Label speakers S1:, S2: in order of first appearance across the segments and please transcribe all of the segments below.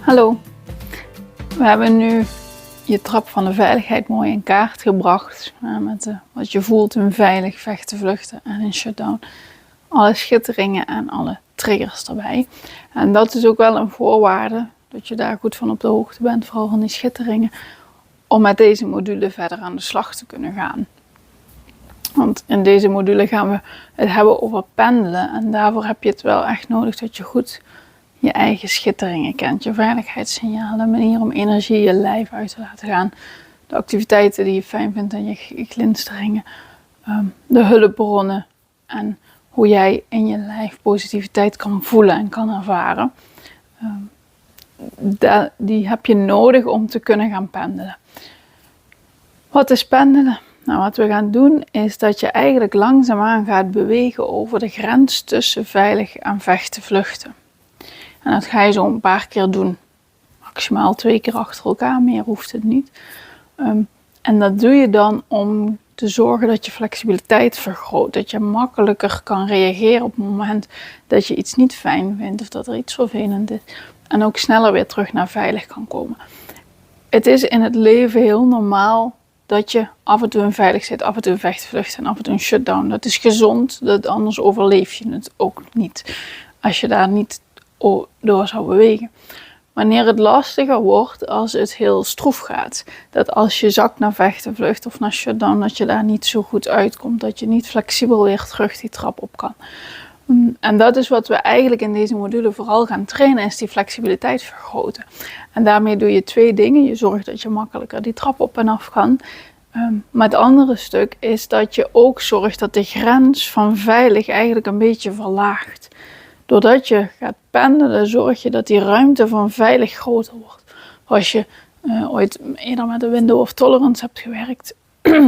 S1: Hallo, we hebben nu je trap van de veiligheid mooi in kaart gebracht. Met wat je voelt in veilig, vechten, vluchten en in shutdown. Alle schitteringen en alle triggers erbij. En dat is ook wel een voorwaarde, dat je daar goed van op de hoogte bent, vooral van die schitteringen, om met deze module verder aan de slag te kunnen gaan. Want in deze module gaan we het hebben over pendelen. En daarvoor heb je het wel echt nodig dat je goed je eigen schitteringen kent. Je veiligheidssignalen, de manier om energie je lijf uit te laten gaan. De activiteiten die je fijn vindt en je glinsteringen. De hulpbronnen. En hoe jij in je lijf positiviteit kan voelen en kan ervaren. Die heb je nodig om te kunnen gaan pendelen. Wat is pendelen? Nou, wat we gaan doen is dat je eigenlijk langzaamaan gaat bewegen over de grens tussen veilig en vechten, vluchten. En dat ga je zo een paar keer doen. Maximaal 2 keer achter elkaar, meer hoeft het niet. En dat doe je dan om te zorgen dat je flexibiliteit vergroot. Dat je makkelijker kan reageren op het moment dat je iets niet fijn vindt of dat er iets vervelend is. En ook sneller weer terug naar veilig kan komen. Het is in het leven heel normaal dat je af en toe in veilig zit, af en toe in vechten, vluchten en af en toe in shutdown. Dat is gezond, anders overleef je het ook niet. Als je daar niet door zou bewegen. Wanneer het lastiger wordt als het heel stroef gaat. Dat als je zakt naar vechten, vlucht of naar shutdown, dat je daar niet zo goed uitkomt. Dat je niet flexibel weer terug die trap op kan. En dat is wat we eigenlijk in deze module vooral gaan trainen, is die flexibiliteit vergroten. En daarmee doe je 2 dingen. Je zorgt dat je makkelijker die trap op en af kan. Maar het andere stuk is dat je ook zorgt dat de grens van veilig eigenlijk een beetje verlaagt. Doordat je gaat pendelen, zorg je dat die ruimte van veilig groter wordt. Als je ooit eerder met de window of tolerance hebt gewerkt,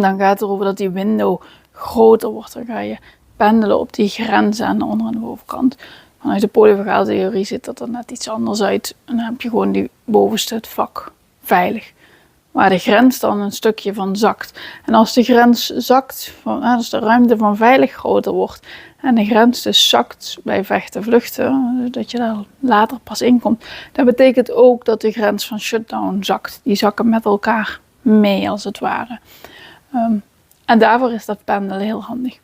S1: dan gaat het erover dat die window groter wordt. Dan ga je pendelen op die grenzen aan de onder- en de bovenkant. Vanuit de polyvagale theorie ziet dat er net iets anders uit. En dan heb je gewoon die bovenste het vlak veilig. Waar de grens dan een stukje van zakt. En als de grens zakt, als de ruimte van veilig groter wordt en de grens dus zakt bij vechten vluchten, dat je daar later pas in komt, dat betekent ook dat de grens van shutdown zakt. Die zakken met elkaar mee als het ware. En daarvoor is dat pendelen heel handig.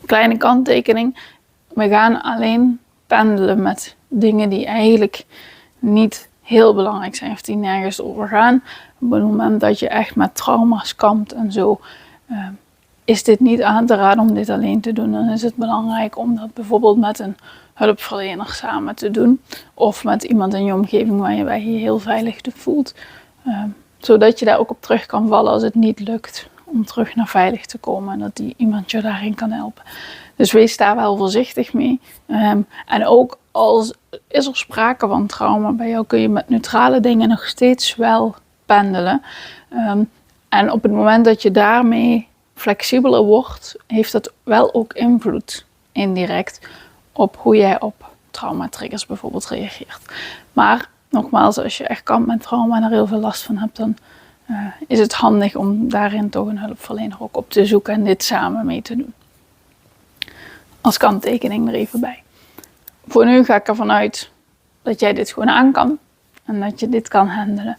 S1: Kleine kanttekening, we gaan alleen pendelen met dingen die eigenlijk niet heel belangrijk zijn of die nergens over gaan. Op het moment dat je echt met trauma's kampt en zo, is dit niet aan te raden om dit alleen te doen. Dan is het belangrijk om dat bijvoorbeeld met een hulpverlener samen te doen. Of met iemand in je omgeving waar je je heel veilig voelt. Zodat je daar ook op terug kan vallen als het niet lukt om terug naar veilig te komen. En dat iemand je daarin kan helpen. Dus wees daar wel voorzichtig mee. En ook als is er sprake van trauma bij jou, kun je met neutrale dingen nog steeds wel pendelen. En op het moment dat je daarmee flexibeler wordt, heeft dat wel ook invloed indirect op hoe jij op traumatriggers bijvoorbeeld reageert. Maar nogmaals, als je echt kampt met trauma en er heel veel last van hebt, dan is het handig om daarin toch een hulpverlener ook op te zoeken en dit samen mee te doen. Als kanttekening er even bij. Voor nu ga ik ervan uit dat jij dit gewoon aan kan en dat je dit kan handelen.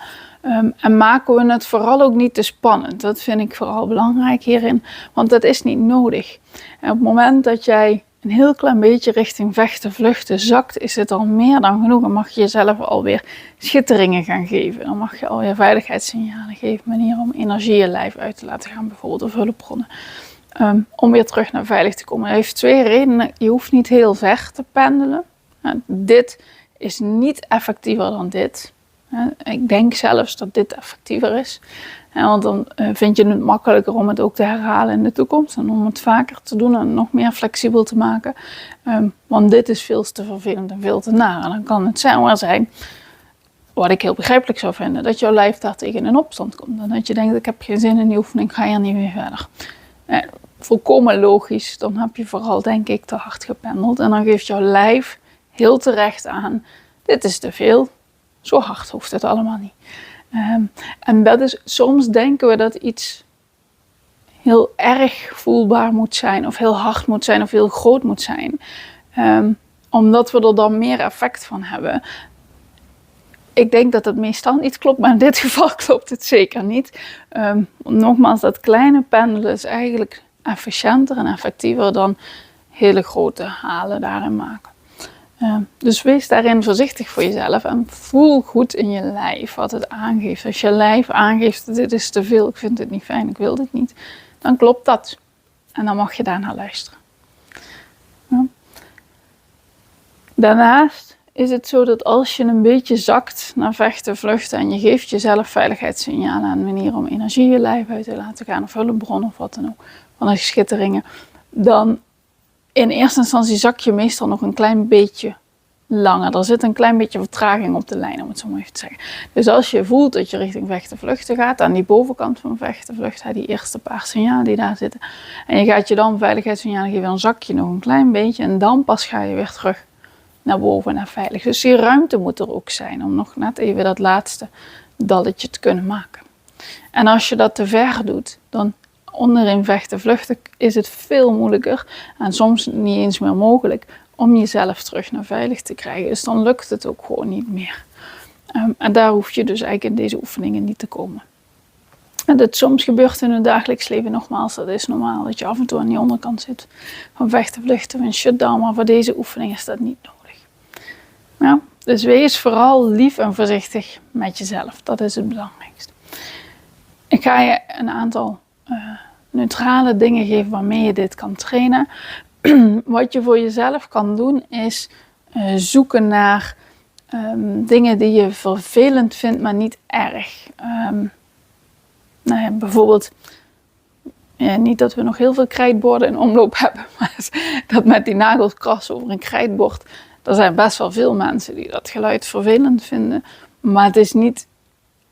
S1: En maken we het vooral ook niet te spannend. Dat vind ik vooral belangrijk hierin, want dat is niet nodig. En op het moment dat jij een heel klein beetje richting vechten, vluchten zakt, is het al meer dan genoeg. Dan mag je jezelf alweer schitteringen gaan geven. Dan mag je alweer veiligheidssignalen geven, manier om energie je lijf uit te laten gaan, bijvoorbeeld of hulpbronnen. Om weer terug naar veilig te komen. Dat heeft 2 redenen. Je hoeft niet heel ver te pendelen. Dit is niet effectiever dan dit. Ik denk zelfs dat dit effectiever is. Want dan vind je het makkelijker om het ook te herhalen in de toekomst. En om het vaker te doen en nog meer flexibel te maken. Want dit is veel te vervelend en veel te naar. En dan kan het zomaar zijn, wat ik heel begrijpelijk zou vinden, dat jouw lijf daar tegen een opstand komt. En dat je denkt, ik heb geen zin in die oefening, ik ga hier niet meer verder. Volkomen logisch, dan heb je vooral denk ik te hard gependeld. En dan geeft jouw lijf heel terecht aan, dit is te veel. Zo hard hoeft het allemaal niet. En dat is, soms denken we dat iets heel erg voelbaar moet zijn, of heel hard moet zijn, of heel groot moet zijn. Omdat we er dan meer effect van hebben. Ik denk dat het meestal niet klopt, maar in dit geval klopt het zeker niet. Nogmaals, dat kleine pendelen is eigenlijk efficiënter en effectiever dan hele grote halen daarin maken. Dus wees daarin voorzichtig voor jezelf en voel goed in je lijf wat het aangeeft. Als je lijf aangeeft, dit is te veel, ik vind het niet fijn, ik wil dit niet, dan klopt dat. En dan mag je daarnaar luisteren. Ja. Daarnaast is het zo dat als je een beetje zakt naar vechten, vluchten en je geeft jezelf veiligheidssignalen en manieren om energie je lijf uit te laten gaan of hulpbron of wat dan ook, van de schitteringen, dan in eerste instantie zak je meestal nog een klein beetje langer. Er zit een klein beetje vertraging op de lijn, om het zo maar even te zeggen. Dus als je voelt dat je richting vechten, vluchten gaat, aan die bovenkant van vechten, vluchten, die eerste paar signalen die daar zitten, en je gaat je dan veiligheidssignalen geven, dan zak je nog een klein beetje en dan pas ga je weer terug naar boven, naar veilig. Dus die ruimte moet er ook zijn om nog net even dat laatste dalletje te kunnen maken. En als je dat te ver doet, dan onderin vechten, vluchten is het veel moeilijker en soms niet eens meer mogelijk om jezelf terug naar veilig te krijgen. Dus dan lukt het ook gewoon niet meer. En daar hoef je dus eigenlijk in deze oefeningen niet te komen. En dat soms gebeurt in het dagelijks leven, nogmaals, dat is normaal dat je af en toe aan die onderkant zit van vechten, vluchten, van shutdown, maar voor deze oefening is dat niet nodig. Ja, dus wees vooral lief en voorzichtig met jezelf, dat is het belangrijkste. Ik ga je een aantal neutrale dingen geven waarmee je dit kan trainen. Wat je voor jezelf kan doen is zoeken naar dingen die je vervelend vindt, maar niet erg. Bijvoorbeeld, niet dat we nog heel veel krijtborden in omloop hebben, maar dat met die nagels krassen over een krijtbord. Er zijn best wel veel mensen die dat geluid vervelend vinden, maar het is niet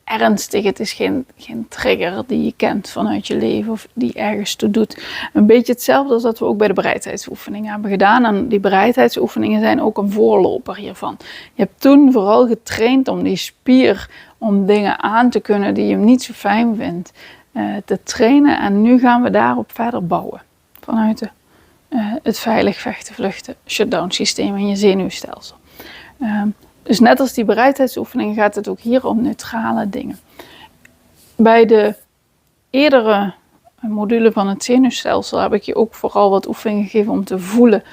S1: ernstig, het is geen trigger die je kent vanuit je leven of die ergens toe doet. Een beetje hetzelfde als dat we ook bij de bereidheidsoefeningen hebben gedaan. En die bereidheidsoefeningen zijn ook een voorloper hiervan. Je hebt toen vooral getraind om die spier, om dingen aan te kunnen die je niet zo fijn vindt, te trainen. En nu gaan we daarop verder bouwen. Vanuit het veilig vechten, vluchten, shutdown systeem in je zenuwstelsel. Dus net als die bereidheidsoefeningen gaat het ook hier om neutrale dingen. Bij de eerdere module van het zenuwstelsel heb ik je ook vooral wat oefeningen gegeven om te voelen.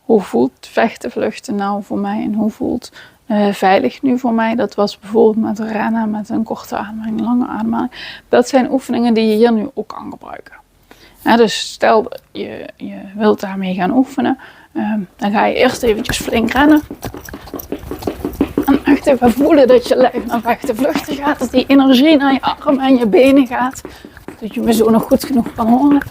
S1: Hoe voelt vechten, vluchten nou voor mij en hoe voelt veilig nu voor mij? Dat was bijvoorbeeld met rennen, met een korte ademhaling, lange ademhaling. Dat zijn oefeningen die je hier nu ook kan gebruiken. Dus stel je wilt daarmee gaan oefenen, dan ga je eerst eventjes flink rennen. En echt even voelen dat je lijf naar vechten, vluchten gaat. Dat die energie naar je armen en je benen gaat. Dat je me zo nog goed genoeg kan horen.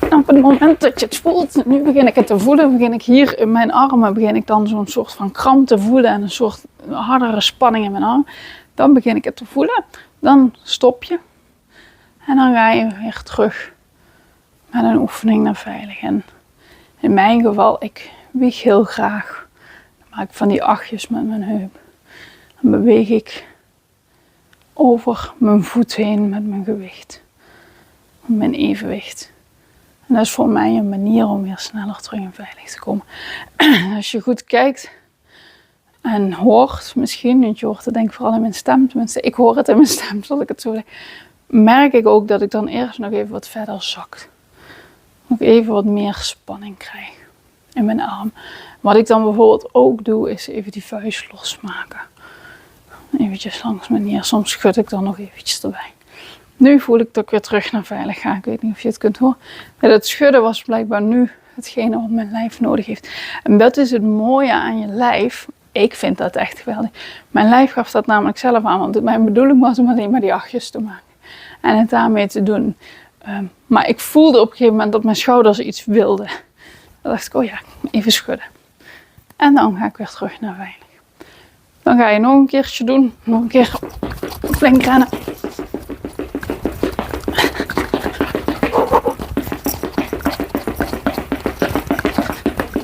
S1: En op het moment dat je het voelt, nu begin ik het te voelen, begin ik hier in mijn armen, begin ik dan zo'n soort van kramp te voelen en een soort hardere spanning in mijn arm. Dan begin ik het te voelen. Dan stop je. En dan ga je weer terug met een oefening naar veilig. En in mijn geval, ik wieg heel graag. Dan maak ik van die achtjes met mijn heup. Dan beweeg ik over mijn voet heen met mijn gewicht. Mijn evenwicht. En dat is voor mij een manier om weer sneller terug en veilig te komen. Als je goed kijkt en hoort misschien, want je hoort het denk ik vooral in mijn stem. Tenminste, ik hoor het in mijn stem, zal ik het zo zeggen. Merk ik ook dat ik dan eerst nog even wat verder zakt. Nog even wat meer spanning krijg in mijn arm. Wat ik dan bijvoorbeeld ook doe, is even die vuist losmaken. Eventjes langs mijn neer. Soms schud ik dan nog eventjes erbij. Nu voel ik dat ik weer terug naar veilig ga. Ik weet niet of je het kunt horen. Met het schudden was blijkbaar nu hetgene wat mijn lijf nodig heeft. En dat is het mooie aan je lijf. Ik vind dat echt geweldig. Mijn lijf gaf dat namelijk zelf aan. Want mijn bedoeling was om alleen maar die achtjes te maken. En het daarmee te doen. Maar ik voelde op een gegeven moment dat mijn schouders iets wilden. Dan dacht ik, oh ja, even schudden. En dan ga ik weer terug naar veilig. Dan ga je nog een keertje doen. Nog een keer flink rennen.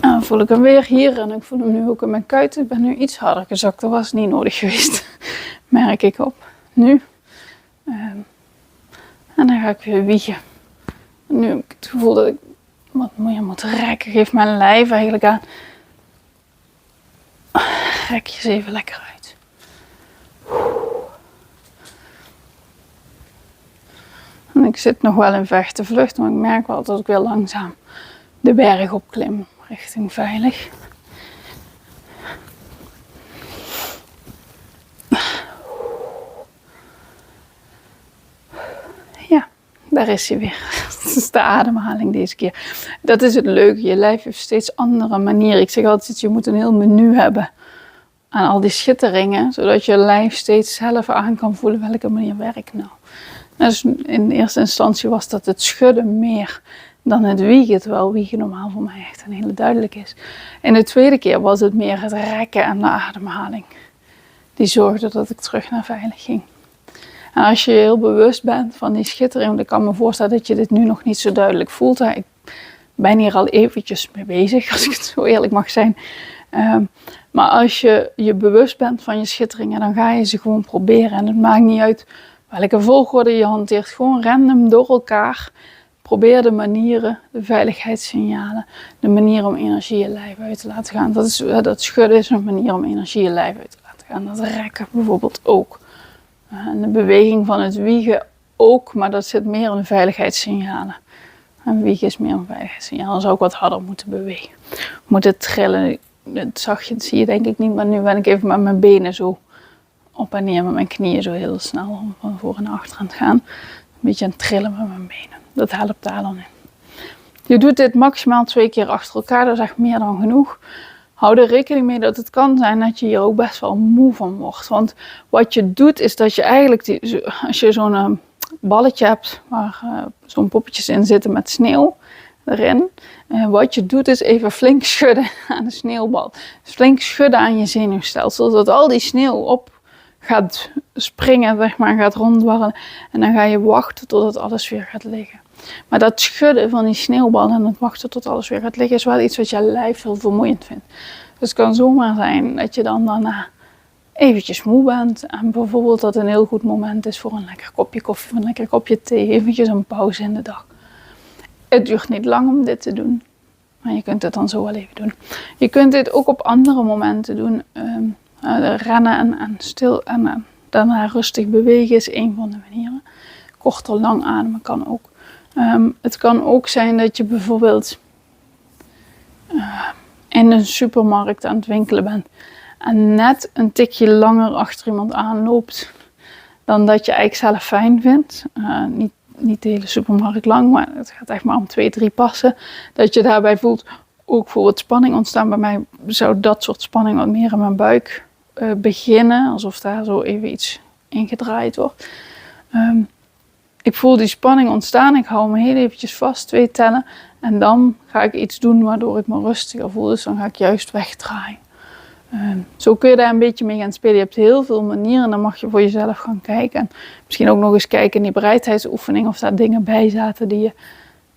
S1: En dan voel ik hem weer hier. En ik voel hem nu ook in mijn kuiten. Ik ben nu iets harder gezakt. Dat was niet nodig geweest. Merk ik op. Nu. En dan ga ik weer wiegen. En nu heb ik het gevoel dat ik wat meer moet rekken. Geef mijn lijf eigenlijk aan. Rek je eens even lekker uit. En ik zit nog wel in vechten-vlucht, maar ik merk wel dat ik weer langzaam de berg opklim richting veilig. Ja, daar is hij weer. Dat is de ademhaling deze keer. Dat is het leuke, je lijf heeft steeds andere manieren. Ik zeg altijd, je moet een heel menu hebben aan al die schitteringen, zodat je lijf steeds zelf aan kan voelen welke manier werkt nou. Dus in eerste instantie was dat het schudden meer dan het wiegen, terwijl wiegen normaal voor mij echt een hele duidelijk is. En de tweede keer was het meer het rekken en de ademhaling. Die zorgde dat ik terug naar veilig ging. En als je heel bewust bent van die schittering, dan kan ik me voorstellen dat je dit nu nog niet zo duidelijk voelt. Ik ben hier al eventjes mee bezig, als ik het zo eerlijk mag zijn. Maar als je je bewust bent van je schitteringen, dan ga je ze gewoon proberen. En het maakt niet uit welke volgorde je hanteert, gewoon random door elkaar. Probeer de manieren, de veiligheidssignalen, de manier om energie je lijf uit te laten gaan. Dat schudden is een manier om energie je lijf uit te laten gaan. Dat rekken bijvoorbeeld ook. En de beweging van het wiegen ook, maar dat zit meer in de veiligheidssignalen. En wiegen is meer een veiligheidssignaal, dan zou ik wat harder moeten bewegen. Moeten trillen, dat zie je denk ik niet, maar nu ben ik even met mijn benen zo op en neer, met mijn knieën zo heel snel van voor en achter aan het gaan. Een beetje aan het trillen met mijn benen. Dat helpt daar dan in. Je doet dit maximaal 2 keer achter elkaar, dat is echt meer dan genoeg. Hou er rekening mee dat het kan zijn dat je hier ook best wel moe van wordt. Want wat je doet is dat je eigenlijk, als je zo'n balletje hebt waar zo'n poppetjes in zitten met sneeuw erin. Wat je doet is even flink schudden aan de sneeuwbal. Dus flink schudden aan je zenuwstelsel, zodat al die sneeuw op gaat springen, zeg maar, gaat ronddwarrelen. En dan ga je wachten totdat alles weer gaat liggen. Maar dat schudden van die sneeuwbal en het wachten tot alles weer gaat liggen is wel iets wat je lijf heel vermoeiend vindt. Dus het kan zomaar zijn dat je dan daarna eventjes moe bent. En bijvoorbeeld dat een heel goed moment is voor een lekker kopje koffie of een lekker kopje thee. Eventjes een pauze in de dag. Het duurt niet lang om dit te doen. Maar je kunt het dan zo wel even doen. Je kunt dit ook op andere momenten doen. Rennen en stil en daarna rustig bewegen is een van de manieren. Korter lang ademen kan ook. Het kan ook zijn dat je bijvoorbeeld in een supermarkt aan het winkelen bent en net een tikje langer achter iemand aanloopt dan dat je eigenlijk zelf fijn vindt. Niet de hele supermarkt lang, maar het gaat echt maar om 2-3 passen. Dat je daarbij voelt, ook voor het spanning ontstaan. Bij mij zou dat soort spanning wat meer in mijn buik beginnen, alsof daar zo even iets ingedraaid wordt. Ik voel die spanning ontstaan, ik hou me heel eventjes vast, 2 tellen. En dan ga ik iets doen waardoor ik me rustiger voel, dus dan ga ik juist wegdraaien. Zo kun je daar een beetje mee gaan spelen. Je hebt heel veel manieren en dan mag je voor jezelf gaan kijken. En misschien ook nog eens kijken in die bereidheidsoefening of daar dingen bij zaten die je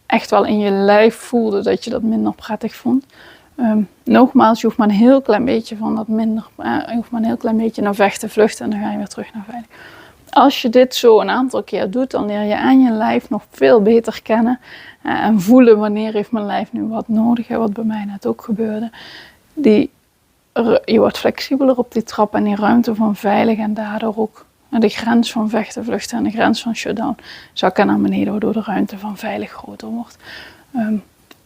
S1: echt wel in je lijf voelde dat je dat minder prettig vond. Nogmaals, je hoeft maar een heel klein beetje van dat minder, je hoeft maar een heel klein beetje naar vechten, vluchten en dan ga je weer terug naar veilig. Als je dit zo een aantal keer doet, dan leer je aan je lijf nog veel beter kennen en voelen wanneer heeft mijn lijf nu wat nodig, wat bij mij net ook gebeurde. Je wordt flexibeler op die trap en die ruimte van veilig en daardoor ook de grens van vechten, vluchten en de grens van shutdown zakken naar beneden, waardoor de ruimte van veilig groter wordt.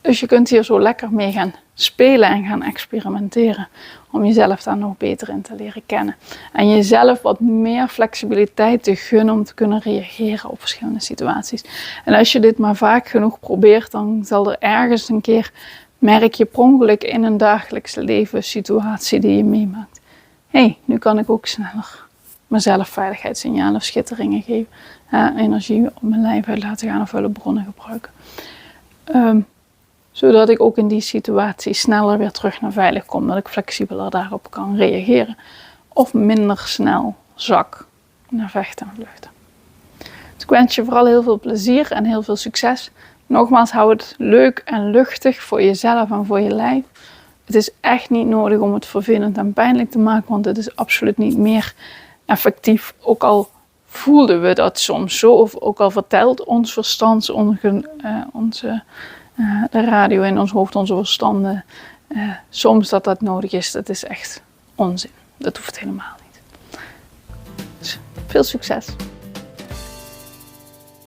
S1: Dus je kunt hier zo lekker mee gaan spelen en gaan experimenteren om jezelf daar nog beter in te leren kennen. En jezelf wat meer flexibiliteit te gunnen om te kunnen reageren op verschillende situaties. En als je dit maar vaak genoeg probeert, dan zal er ergens een keer, merk je per ongeluk in een dagelijks leven situatie die je meemaakt. Nu kan ik ook sneller mezelf veiligheidssignalen of schitteringen geven. Energie op mijn lijf uit laten gaan of hulpbronnen gebruiken. Zodat ik ook in die situatie sneller weer terug naar veilig kom. Dat ik flexibeler daarop kan reageren. Of minder snel zak naar vechten en vluchten. Dus ik wens je vooral heel veel plezier en heel veel succes. Nogmaals, hou het leuk en luchtig voor jezelf en voor je lijf. Het is echt niet nodig om het vervelend en pijnlijk te maken. Want het is absoluut niet meer effectief. Ook al voelden we dat soms zo. Of ook al vertelt ons verstand, de radio in ons hoofd, onze verstanden, soms dat nodig is. Dat is echt onzin. Dat hoeft helemaal niet. Dus veel succes!